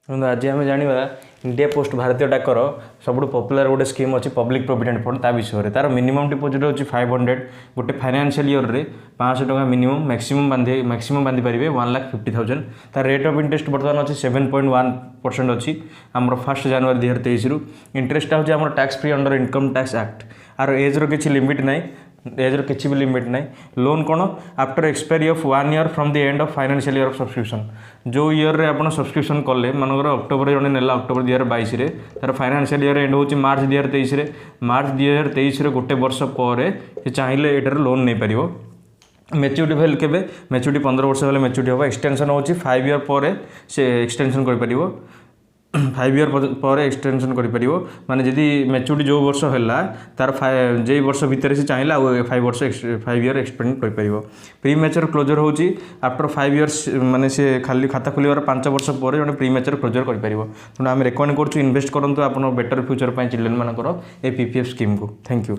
आज आम जाना इंडिया पोस्ट भारतीय डाकर सब पॉपुलर गोटे स्कीम अच्छी पब्लिक प्रोविडेंट फंड ता विषय तार मिनिमम डिपोजिट होची 500 गोटे फाइनेंशियल ईयर रे 500 टका मिनिमम मैक्सिमम बांधि पारे 1,50,000 तार रेट ऑफ इंटरेस्ट बर्तमान अच्छी 7.1% अच्छी आमर 1 जनवरी 2023 रु इंटरेस्ट हूँ आम tax free under income tax act आर एज रो किसी लिमिट ना एज रो किसी भी लिमिट ना लोन कौन after expiry of 1 year from the end of financial year of subscription जो ईयर रे आप सब्सक्रिप्शन कले मनकर अक्टोबर जड़े नेला अक्टोबर 2022 रे तार फाइनेंशियल ईयर एंड होची मार्च 2023 रे मार्च 2023 रे गोटे वर्ष पर चाहिए एटार लोन नहीं पारिबो मैच्योरिटी भेल के मैच्योरिटी 15 वर्ष हेल्ले मैच्योरिटी हम एक्सटेंशन होची 5 ईयर पर से एक्सटेंशन कर पारिबो 5 ईयर पर एक्सटेंशन कर पारिबो माने जदी मैच्योरिटी जो वर्ष हैला तार जे वर्ष भितर से चाहिए 5 ईयर एक्सटेंड कर पारिबो प्री मैच्योर क्लोजर होची आफ्टर 5 इयर्स माने से खाली खाता खोलिबार 5 वर्ष पर जने प्री मैच्योर क्लोजर कर पारिबो तो आम रेकमेंड करछु इन्वेस्ट करंतु आपन बेटर फ्यूचर पय चिल्ड्रन मानकर ए पीपीएफ स्कीम को थैंक यू।